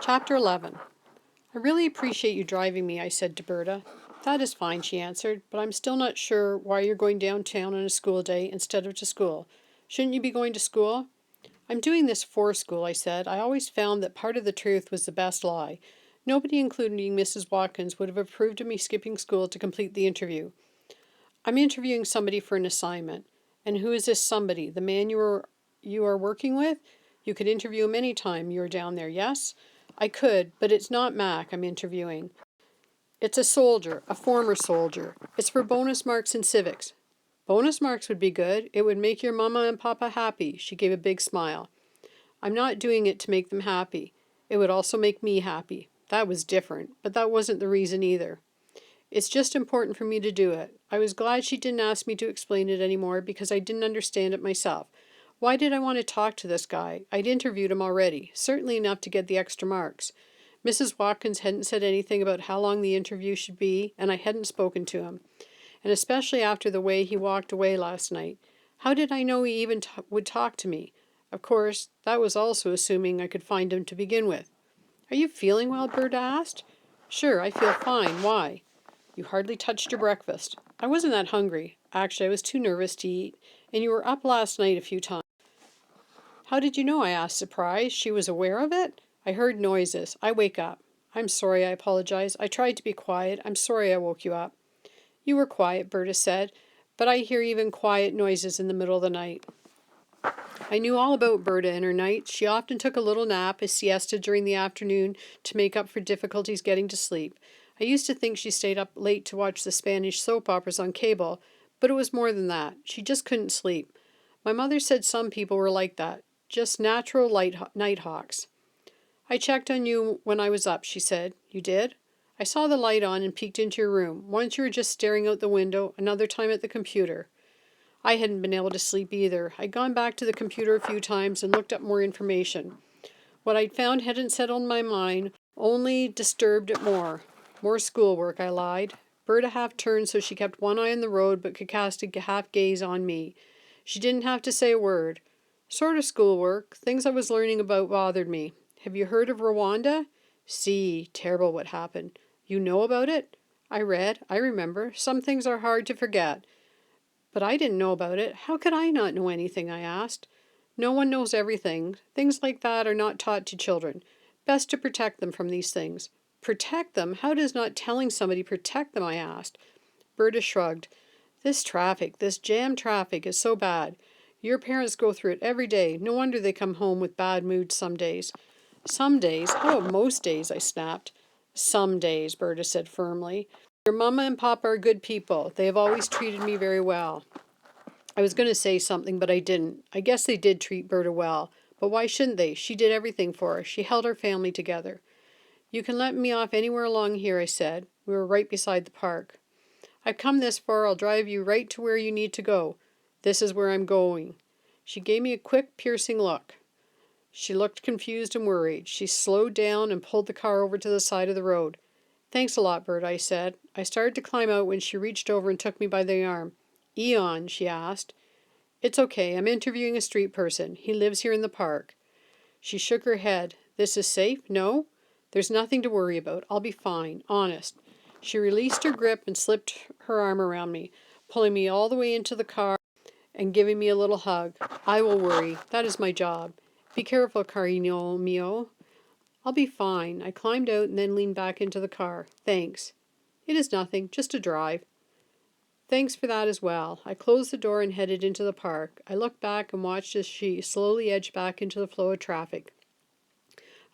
Chapter 11. I really appreciate you driving me, I said to Berta. That is fine, she answered, but I'm still not sure why you're going downtown on a school day instead of to school. Shouldn't you be going to school? I'm doing this for school, I said. I always found that part of the truth was the best lie. Nobody, including Mrs. Watkins, would have approved of me skipping school to complete the interview. I'm interviewing somebody for an assignment. And who is this somebody? The man you are working with? You could interview him any time you're down there, yes? I could, but it's not Mac I'm interviewing. It's a soldier, a former soldier. It's for bonus marks in civics. Bonus marks would be good. It would make your mama and papa happy. She gave a big smile. I'm not doing it to make them happy. It would also make me happy. That was different, but that wasn't the reason either. It's just important for me to do it. I was glad she didn't ask me to explain it anymore because I didn't understand it myself. Why did I want to talk to this guy? I'd interviewed him already, certainly enough to get the extra marks. Mrs. Watkins hadn't said anything about how long the interview should be, and I hadn't spoken to him. And especially after the way he walked away last night. How did I know he even would talk to me? Of course, that was also assuming I could find him to begin with. Are you feeling well? Berta asked. Sure, I feel fine. Why? You hardly touched your breakfast. I wasn't that hungry. Actually, I was too nervous to eat, and you were up last night a few times. How did you know? I asked, surprised. She was aware of it? I heard noises. I wake up. I'm sorry, I apologized. I tried to be quiet. I'm sorry I woke you up. You were quiet, Berta said, but I hear even quiet noises in the middle of the night. I knew all about Berta and her nights. She often took a little nap, a siesta during the afternoon to make up for difficulties getting to sleep. I used to think she stayed up late to watch the Spanish soap operas on cable, but it was more than that. She just couldn't sleep. My mother said some people were like that, just natural night hawks. I checked on you when I was up, she said. You did? I saw the light on and peeked into your room. Once you were just staring out the window, another time at the computer. I hadn't been able to sleep either. I'd gone back to the computer a few times and looked up more information. What I'd found hadn't settled my mind, only disturbed it more. More schoolwork, I lied. Berta half turned so she kept one eye on the road but could cast a half gaze on me. She didn't have to say a word. Sort of schoolwork. Things I was learning about bothered me. Have you heard of Rwanda? See, terrible what happened. You know about it? I read. I remember. Some things are hard to forget. But I didn't know about it. How could I not know anything? I asked. No one knows everything. Things like that are not taught to children. Best to protect them from these things. Protect them? How does not telling somebody protect them? I asked. Berta shrugged. This traffic, this jam traffic is so bad. Your parents go through it every day. No wonder they come home with bad moods some days. Some days? How about most days? I snapped. Some days, Berta said firmly. Your mama and papa are good people. They have always treated me very well. I was going to say something, but I didn't. I guess they did treat Berta well. But why shouldn't they? She did everything for us. She held our family together. You can let me off anywhere along here, I said. We were right beside the park. I've come this far. I'll drive you right to where you need to go. This is where I'm going. She gave me a quick, piercing look. She looked confused and worried. She slowed down and pulled the car over to the side of the road. Thanks a lot, Bert, I said. I started to climb out when she reached over and took me by the arm. Eon, she asked. It's okay. I'm interviewing a street person. He lives here in the park. She shook her head. This is safe? No? There's nothing to worry about. I'll be fine. Honest. She released her grip and slipped her arm around me, pulling me all the way into the car and giving me a little hug. I will worry. That is my job. Be careful, carino mio. I'll be fine. I climbed out and then leaned back into the car. Thanks. It is nothing. Just a drive. Thanks for that as well. I closed the door and headed into the park. I looked back and watched as she slowly edged back into the flow of traffic.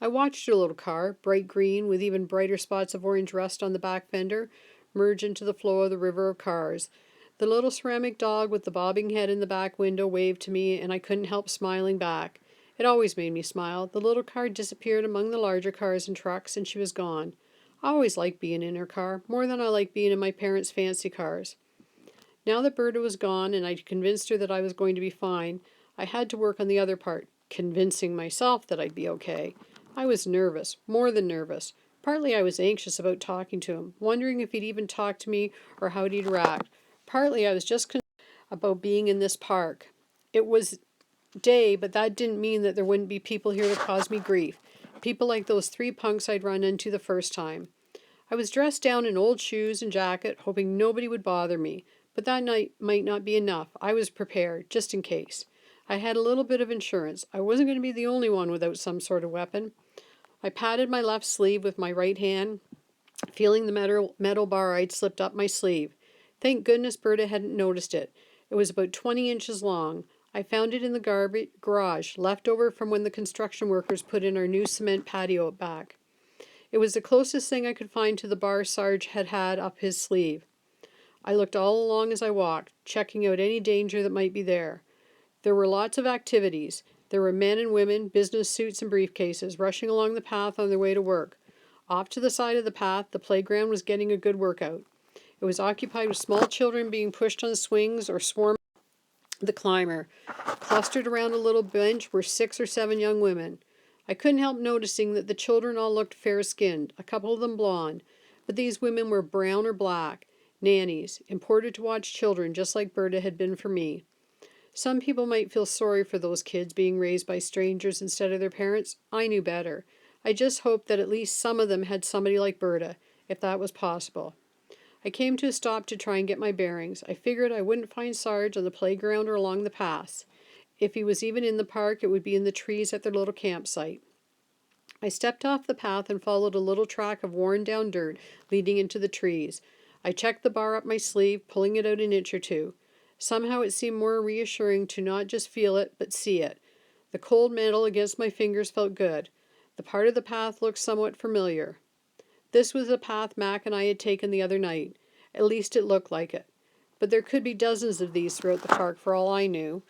I watched her little car, bright green with even brighter spots of orange rust on the back fender, merge into the flow of the river of cars. The little ceramic dog with the bobbing head in the back window waved to me, and I couldn't help smiling back. It always made me smile. The little car disappeared among the larger cars and trucks, and she was gone. I always liked being in her car, more than I liked being in my parents' fancy cars. Now that Berta was gone and I'd convinced her that I was going to be fine, I had to work on the other part, convincing myself that I'd be okay. I was nervous, more than nervous. Partly I was anxious about talking to him, wondering if he'd even talk to me or how he'd react. Partly I was just concerned about being in this park. It was day, but that didn't mean that there wouldn't be people here to cause me grief. People like those three punks I'd run into the first time. I was dressed down in old shoes and jacket, hoping nobody would bother me, but that night might not be enough. I was prepared, just in case. I had a little bit of insurance. I wasn't going to be the only one without some sort of weapon. I patted my left sleeve with my right hand, feeling the metal bar I'd slipped up my sleeve. Thank goodness Berta hadn't noticed it. It was about 20 inches long. I found it in the garage, left over from when the construction workers put in our new cement patio out back. It was the closest thing I could find to the bar Sarge had had up his sleeve. I looked all along as I walked, checking out any danger that might be there. There were lots of activities. There were men and women, business suits and briefcases, rushing along the path on their way to work. Off to the side of the path, the playground was getting a good workout. It was occupied with small children being pushed on swings or swarming the climber. Clustered around a little bench were 6 or 7 young women. I couldn't help noticing that the children all looked fair-skinned, a couple of them blonde, but these women were brown or black, nannies, imported to watch children just like Berta had been for me. Some people might feel sorry for those kids being raised by strangers instead of their parents. I knew better. I just hoped that at least some of them had somebody like Berta, if that was possible. I came to a stop to try and get my bearings. I figured I wouldn't find Sarge on the playground or along the paths. If he was even in the park, it would be in the trees at their little campsite. I stepped off the path and followed a little track of worn-down dirt leading into the trees. I checked the bar up my sleeve, pulling it out an inch or two. Somehow it seemed more reassuring to not just feel it, but see it. The cold metal against my fingers felt good. The part of the path looked somewhat familiar. This was the path Mac and I had taken the other night. At least it looked like it. But there could be dozens of these throughout the park for all I knew.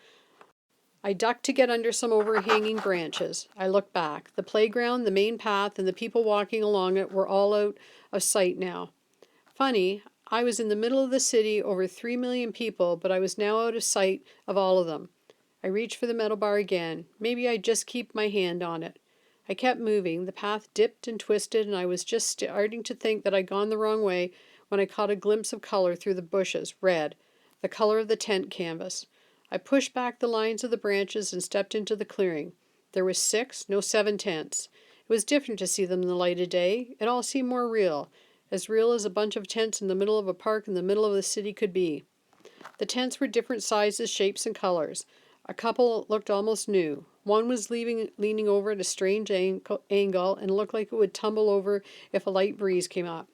I ducked to get under some overhanging branches. I looked back. The playground, the main path, and the people walking along it were all out of sight now. Funny, I was in the middle of the city, over 3 million people, but I was now out of sight of all of them. I reached for the metal bar again. Maybe I'd just keep my hand on it. I kept moving. The path dipped and twisted, and I was just starting to think that I'd gone the wrong way when I caught a glimpse of color through the bushes, red, the color of the tent canvas. I pushed back the lines of the branches and stepped into the clearing. There were 6, no 7 tents. It was different to see them in the light of day. It all seemed more real as a bunch of tents in the middle of a park in the middle of the city could be. The tents were different sizes, shapes, and colors. A couple looked almost new. One was leaning over at a strange angle and looked like it would tumble over if a light breeze came up.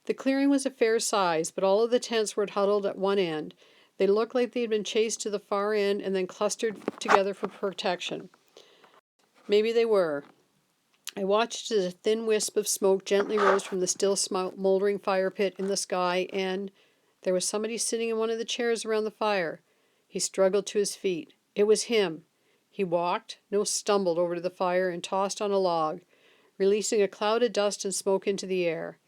The clearing was a fair size, but all of the tents were huddled at one end. They looked like they had been chased to the far end and then clustered together for protection. Maybe they were. I watched as a thin wisp of smoke gently rose from the still smoldering fire pit in the sky, and there was somebody sitting in one of the chairs around the fire. He struggled to his feet. It was him. He walked, no, stumbled over to the fire and tossed on a log, releasing a cloud of dust and smoke into the air.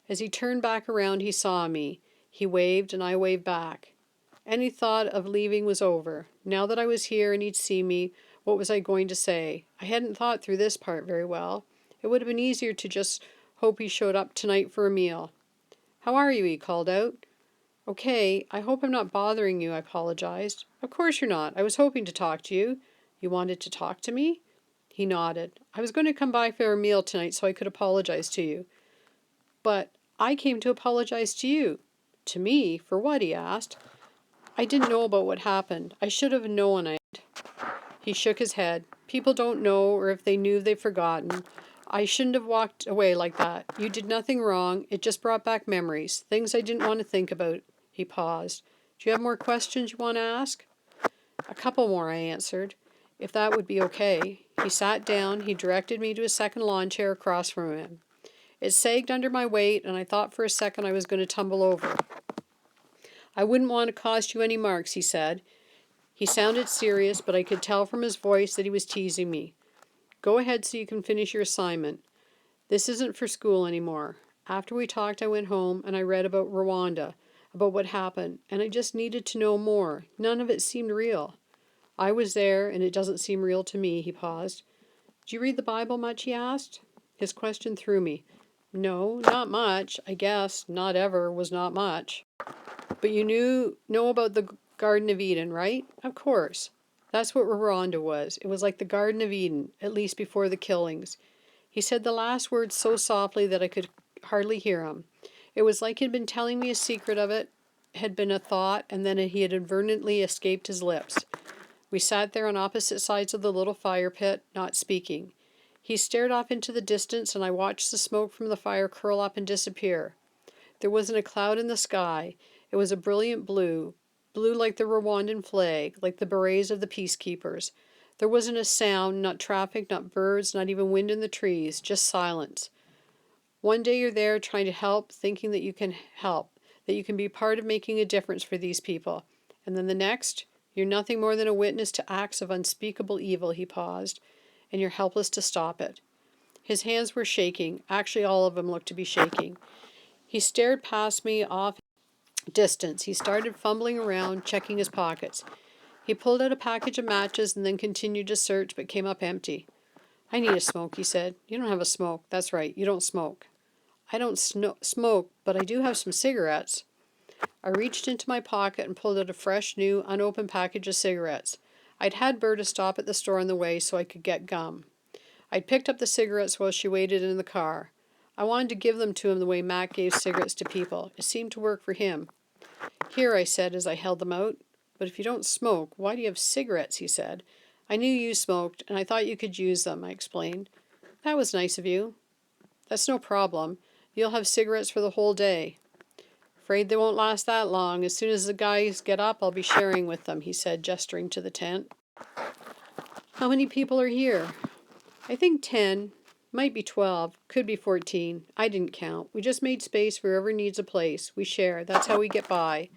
As he turned back around, he saw me. He waved, and I waved back. Any thought of leaving was over. Now that I was here and he'd see me, what was I going to say? I hadn't thought through this part very well. It would have been easier to just hope he showed up tonight for a meal. "How are you?" he called out. "Okay, I hope I'm not bothering you," I apologized. "Of course you're not. I was hoping to talk to you." "You wanted to talk to me?" He nodded. "I was going to come by for a meal tonight so I could apologize to you." "But I came to apologize to you." "To me? For what?" he asked. "I didn't know about what happened. I should have known it." He shook his head. "People don't know, or if they knew, they've forgotten. I shouldn't have walked away like that. You did nothing wrong. It just brought back memories, things I didn't want to think about." He paused. "Do you have more questions you want to ask?" "A couple more," I answered, "if that would be okay." He sat down. He directed me to a second lawn chair across from him. It sagged under my weight, and I thought for a second I was going to tumble over. "I wouldn't want to cost you any marks," he said. He sounded serious, but I could tell from his voice that he was teasing me. "Go ahead so you can finish your assignment. This isn't for school anymore." After we talked, I went home and I read about Rwanda, about what happened, and I just needed to know more. None of it seemed real. "I was there, and it doesn't seem real to me." He paused. "Do you read the Bible much?" he asked. His question threw me. "No, not much. I guess not ever was not much." "But you know about the Garden of Eden, right?" "Of course." "That's what Rwanda was. It was like the Garden of Eden, at least before the killings. He said the last words so softly that I could hardly hear him. It was like he'd been telling me a secret of it, had been a thought, and then he had inadvertently escaped his lips. We sat there on opposite sides of the little fire pit, not speaking. He stared off into the distance, and I watched the smoke from the fire curl up and disappear. There wasn't a cloud in the sky. It was a brilliant blue, blue like the Rwandan flag, like the berets of the peacekeepers. There wasn't a sound, not traffic, not birds, not even wind in the trees, just silence. One day you're there trying to help, thinking that you can help, that you can be part of making a difference for these people. And then the next, you're nothing more than a witness to acts of unspeakable evil, he paused, and you're helpless to stop it. His hands were shaking. Actually, all of them looked to be shaking. He stared past me off distance. He started fumbling around, checking his pockets. He pulled out a package of matches and then continued to search, but came up empty. I need a smoke, he said. You don't have a smoke. That's right, you don't smoke. I don't smoke, but I do have some cigarettes. I reached into my pocket and pulled out a fresh, new, unopened package of cigarettes. I'd had Berta stop at the store on the way so I could get gum. I'd picked up the cigarettes while she waited in the car. I wanted to give them to him the way Mac gave cigarettes to people. It seemed to work for him. Here, I said as I held them out. But if you don't smoke, why do you have cigarettes, he said. I knew you smoked, and I thought you could use them, I explained. That was nice of you. That's no problem. You'll have cigarettes for the whole day. Afraid they won't last that long. As soon as the guys get up, I'll be sharing with them, he said, gesturing to the tent. How many people are here? I think 10. Might be 12. Could be 14. I didn't count. We just made space for whoever needs a place. We share. That's how we get by.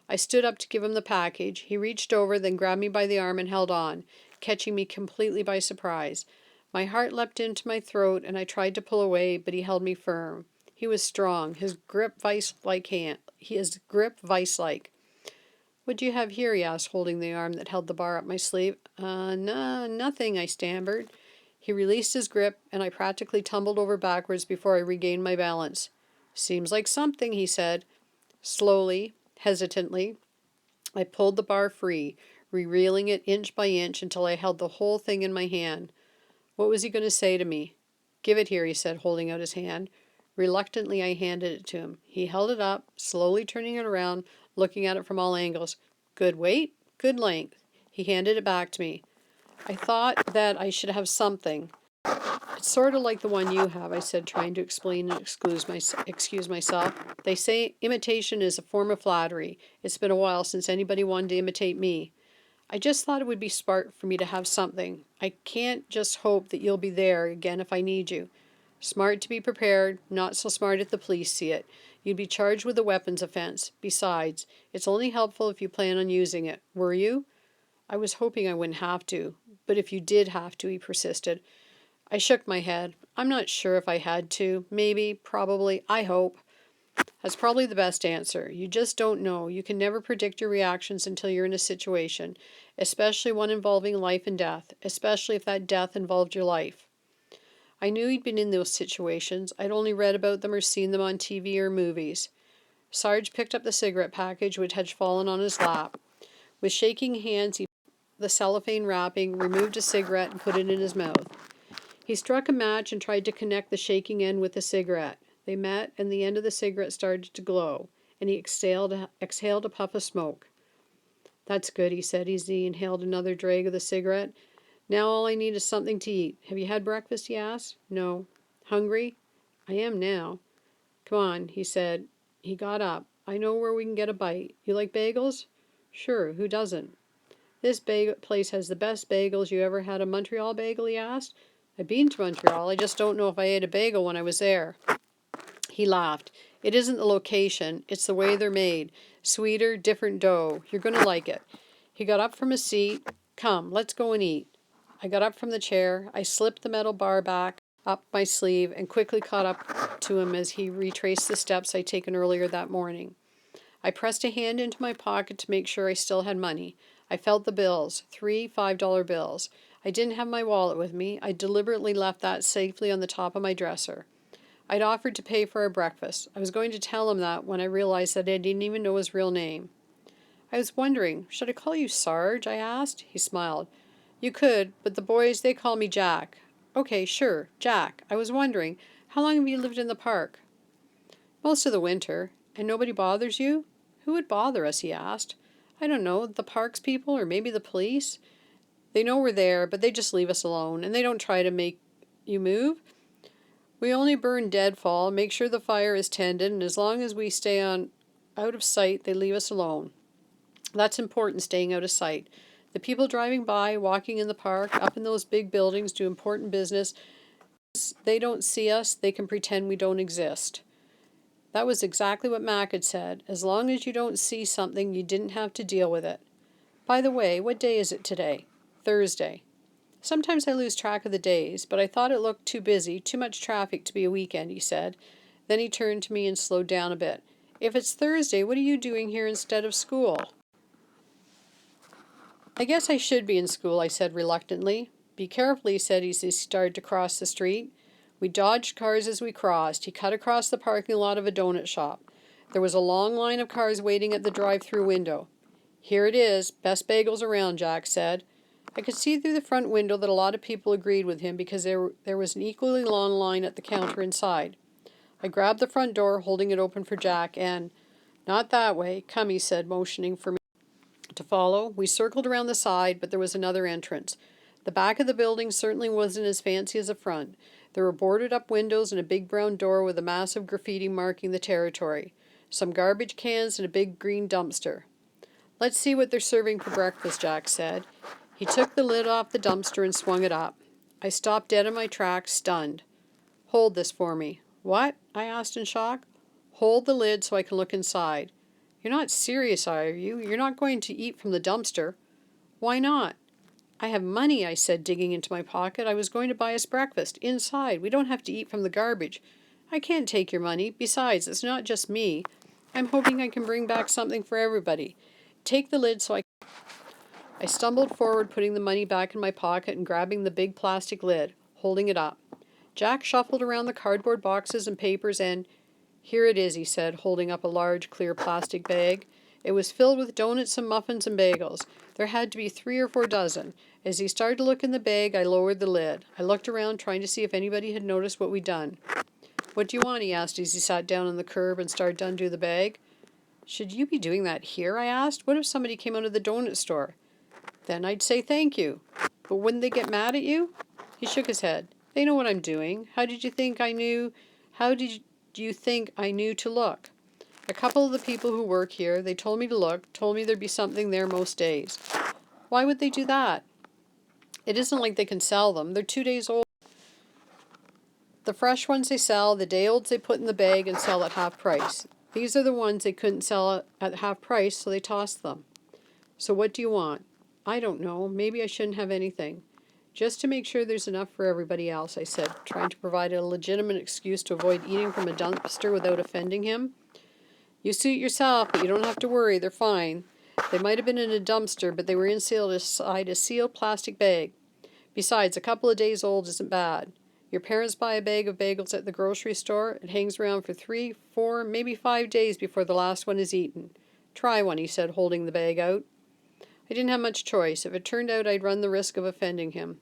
I stood up to give him the package. He reached over, then grabbed me by the arm and held on, catching me completely by surprise. My heart leapt into my throat, and I tried to pull away, but he held me firm. He was strong, his grip vice-like. What do you have here, he asked, holding the arm that held the bar up my sleeve. Nothing, I stammered. He released his grip, and I practically tumbled over backwards before I regained my balance. Seems like something, he said. Slowly, hesitantly, I pulled the bar free, rereeling it inch by inch until I held the whole thing in my hand. What was he going to say to me? Give it here, he said, holding out his hand. Reluctantly, I handed it to him. He held it up, slowly turning it around, looking at it from all angles. Good weight, good length. He handed it back to me. I thought that I should have something. It's sort of like the one you have, I said, trying to explain and excuse myself. They say imitation is a form of flattery. It's been a while since anybody wanted to imitate me. I just thought it would be smart for me to have something. I can't just hope that you'll be there again if I need you. Smart to be prepared, not so smart if the police see it. You'd be charged with a weapons offense. Besides, it's only helpful if you plan on using it. Were you? I was hoping I wouldn't have to. But if you did have to, he persisted. I shook my head. I'm not sure if I had to. Maybe, probably, I hope. That's probably the best answer. You just don't know. You can never predict your reactions until you're in a situation, especially one involving life and death, especially if that death involved your life. I knew he'd been in those situations. I'd only read about them or seen them on TV or movies. Sarge picked up the cigarette package which had fallen on his lap. With shaking hands, he the cellophane wrapping, removed a cigarette, and put it in his mouth. He struck a match and tried to connect the shaking end with the cigarette. They met, and the end of the cigarette started to glow, and he exhaled a puff of smoke. That's good, he said as he inhaled another drag of the cigarette. Now all I need is something to eat. Have you had breakfast, he asked. No. Hungry? I am now. Come on, he said. He got up. I know where we can get a bite. You like bagels? Sure, who doesn't? This place has the best bagels. You ever had a Montreal bagel, he asked. I've been to Montreal. I just don't know if I ate a bagel when I was there. He laughed. It isn't the location. It's the way they're made. Sweeter, different dough. You're going to like it. He got up from his seat. Come, let's go and eat. I got up from the chair. I slipped the metal bar back up my sleeve and quickly caught up to him as he retraced the steps I'd taken earlier that morning. I pressed a hand into my pocket to make sure I still had money. I felt the bills, 3 $5 bills. I didn't have my wallet with me. I deliberately left that safely on the top of my dresser. I'd offered to pay for our breakfast. I was going to tell him that when I realized that I didn't even know his real name. I was wondering, should I call you Sarge? I asked. He smiled. You could, but the boys, they call me Jack. Okay, sure. Jack, I was wondering, how long have you lived in the park? Most of the winter. And nobody bothers you? Who would bother us? He asked. I don't know, the parks people or maybe the police? They know we're there, but they just leave us alone, and they don't try to make you move. We only burn deadfall, make sure the fire is tended, and as long as we stay on out of sight, they leave us alone. That's important, staying out of sight. The people driving by, walking in the park, up in those big buildings, do important business. They don't see us, they can pretend we don't exist. That was exactly what Mac had said. As long as you don't see something, you didn't have to deal with it. By the way, what day is it today? Thursday. Sometimes I lose track of the days, but I thought it looked too busy, too much traffic to be a weekend, he said. Then he turned to me and slowed down a bit. If it's Thursday, what are you doing here instead of school? I guess I should be in school, I said reluctantly. Be careful, he said as he started to cross the street. We dodged cars as we crossed. He cut across the parking lot of a donut shop. There was a long line of cars waiting at the drive-through window. Here it is, best bagels around, Jack said. I could see through the front window that a lot of people agreed with him because there was an equally long line at the counter inside. I grabbed the front door, holding it open for Jack, and, not that way, come, he said, motioning for me to follow. We circled around the side, but there was another entrance. The back of the building certainly wasn't as fancy as the front. There were boarded-up windows and a big brown door with a massive graffiti marking the territory. Some garbage cans and a big green dumpster. Let's see what they're serving for breakfast, Jack said. He took the lid off the dumpster and swung it up. I stopped dead in my tracks, stunned. Hold this for me. What? I asked in shock. Hold the lid so I can look inside. You're not serious, are you? You're not going to eat from the dumpster. Why not? I have money, I said, digging into my pocket. I was going to buy us breakfast. Inside. We don't have to eat from the garbage. I can't take your money. Besides, it's not just me. I'm hoping I can bring back something for everybody. Take the lid so I stumbled forward, putting the money back in my pocket and grabbing the big plastic lid, holding it up. Jack shuffled around the cardboard boxes and papers and, here it is, he said, holding up a large, clear plastic bag. It was filled with donuts and muffins and bagels. There had to be 3 or 4 dozen. As he started to look in the bag, I lowered the lid. I looked around, trying to see if anybody had noticed what we'd done. What do you want? He asked as he sat down on the curb and started to undo the bag. Should you be doing that here? I asked. What if somebody came out of the donut store? Then I'd say thank you. But wouldn't they get mad at you? He shook his head. They know what I'm doing. How did you think I knew to look? A couple of the people who work here, they told me to look, told me there'd be something there most days. Why would they do that? It isn't like they can sell them. They're 2 days old. The fresh ones they sell, the day-olds they put in the bag and sell at half price. These are the ones they couldn't sell at half price, so they tossed them. So what do you want? I don't know. Maybe I shouldn't have anything. Just to make sure there's enough for everybody else, I said, trying to provide a legitimate excuse to avoid eating from a dumpster without offending him. You suit yourself, but you don't have to worry. They're fine. They might have been in a dumpster, but they were inside a sealed plastic bag. Besides, a couple of days old isn't bad. Your parents buy a bag of bagels at the grocery store. It hangs around for 3, 4, maybe 5 days before the last one is eaten. Try one, he said, holding the bag out. I didn't have much choice. If it turned out I'd run the risk of offending him.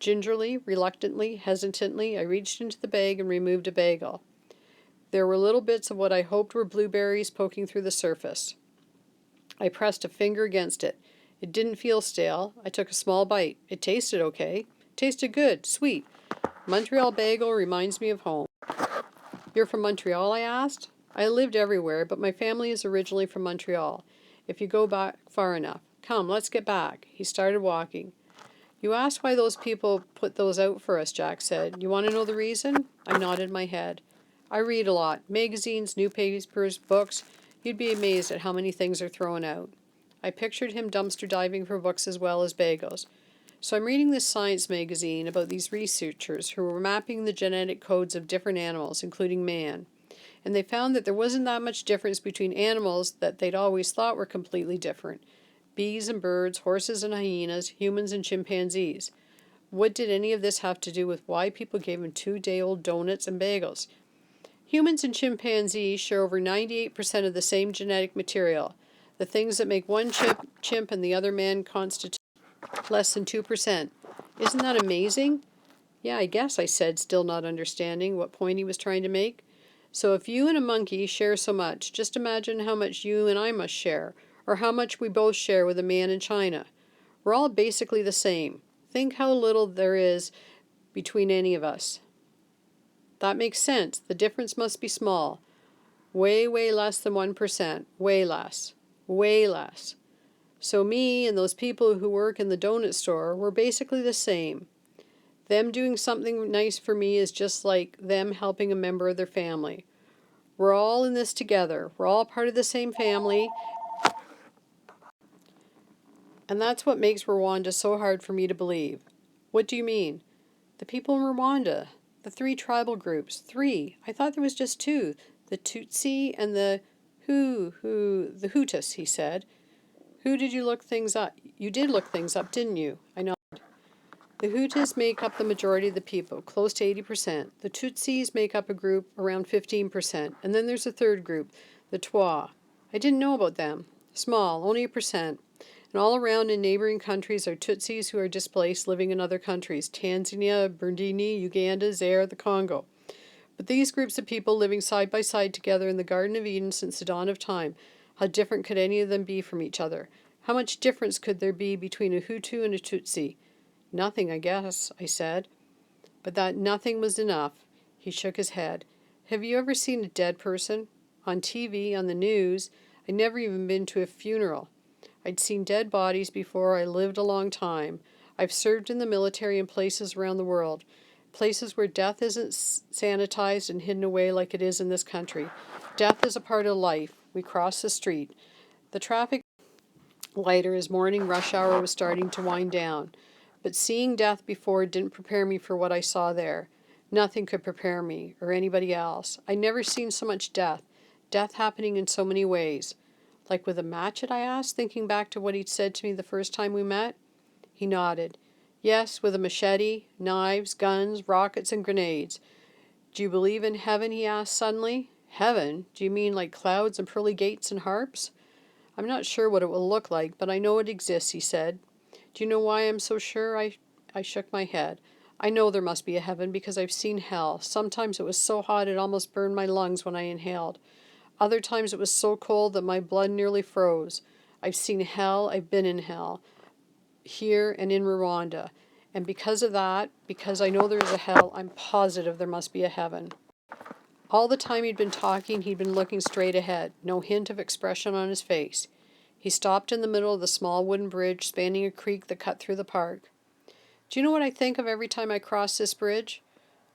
Gingerly, reluctantly, hesitantly, I reached into the bag and removed a bagel. There were little bits of what I hoped were blueberries poking through the surface. I pressed a finger against it. It didn't feel stale. I took a small bite. It tasted okay. It tasted good, sweet. Montreal bagel reminds me of home. You're from Montreal? I asked. I lived everywhere, but my family is originally from Montreal, if you go back far enough. Come, let's get back. He started walking. You asked why those people put those out for us, Jack said. You want to know the reason? I nodded my head. I read a lot. Magazines, newspapers, books. You'd be amazed at how many things are thrown out. I pictured him dumpster diving for books as well as bagels. So I'm reading this science magazine about these researchers who were mapping the genetic codes of different animals, including man. And they found that there wasn't that much difference between animals that they'd always thought were completely different. Bees and birds, horses and hyenas, humans and chimpanzees. What did any of this have to do with why people gave him 2-day-old donuts and bagels? Humans and chimpanzees share over 98% of the same genetic material. The things that make one chimp and the other man constitute less than 2%. Isn't that amazing? Yeah, I guess, I said, still not understanding what point he was trying to make. So if you and a monkey share so much, just imagine how much you and I must share, or how much we both share with a man in China. We're all basically the same. Think how little there is between any of us. That makes sense. The difference must be small. Way, way less than 1%. Way less. Way less. So me and those people who work in the donut store, we're basically the same. Them doing something nice for me is just like them helping a member of their family. We're all in this together. We're all part of the same family. And that's what makes Rwanda so hard for me to believe. What do you mean? The people in Rwanda. The 3 tribal groups. 3. I thought there was just 2. The Tutsi and the the Hutus, he said. Who did you look things up? You did look things up, didn't you? I know. The Hutus make up the majority of the people, close to 80%. The Tutsis make up a group around 15%. And then there's a third group, the Twa. I didn't know about them. Small, only 1%. And all around in neighboring countries are Tutsis who are displaced living in other countries, Tanzania, Burundi, Uganda, Zaire, the Congo. But these groups of people living side by side together in the Garden of Eden since the dawn of time, how different could any of them be from each other? How much difference could there be between a Hutu and a Tutsi? Nothing, I guess, I said. But that nothing was enough. He shook his head. Have you ever seen a dead person? On TV, on the news. I'd never even been to a funeral. I'd seen dead bodies before. I lived a long time. I've served in the military in places around the world. Places where death isn't sanitized and hidden away like it is in this country. Death is a part of life. We crossed the street. The traffic lighter as morning rush hour was starting to wind down. But seeing death before didn't prepare me for what I saw there. Nothing could prepare me, or anybody else. I'd never seen so much death. Death happening in so many ways. Like with a matchet, I asked, thinking back to what he'd said to me the first time we met. He nodded. Yes, with a machete, knives, guns, rockets, and grenades. Do you believe in heaven? He asked suddenly. Heaven? Do you mean like clouds and pearly gates and harps? I'm not sure what it will look like, but I know it exists, he said. Do you know why I'm so sure? I shook my head. I know there must be a heaven because I've seen hell. Sometimes it was so hot it almost burned my lungs when I inhaled. Other times it was so cold that my blood nearly froze. I've seen hell, I've been in hell, here and in Rwanda. And because of that, because I know there's a hell, I'm positive there must be a heaven. All the time he'd been talking, he'd been looking straight ahead, no hint of expression on his face. He stopped in the middle of the small wooden bridge spanning a creek that cut through the park. Do you know what I think of every time I cross this bridge?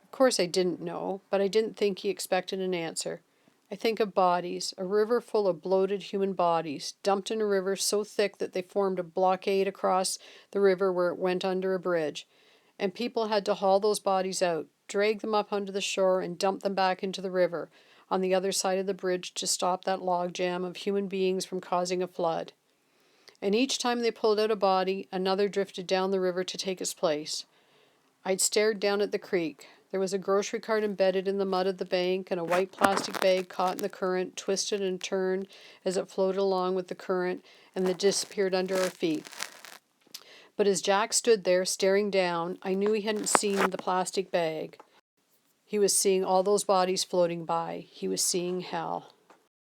Of course I didn't know, but I didn't think he expected an answer. I think of bodies, a river full of bloated human bodies, dumped in a river so thick that they formed a blockade across the river where it went under a bridge. And people had to haul those bodies out, drag them up onto the shore, and dump them back into the river on the other side of the bridge to stop that logjam of human beings from causing a flood. And each time they pulled out a body, another drifted down the river to take its place. I'd stared down at the creek. There was a grocery cart embedded in the mud of the bank and a white plastic bag caught in the current, twisted and turned as it floated along with the current and then disappeared under our feet. But as Jack stood there staring down, I knew he hadn't seen the plastic bag. He was seeing all those bodies floating by. He was seeing hell.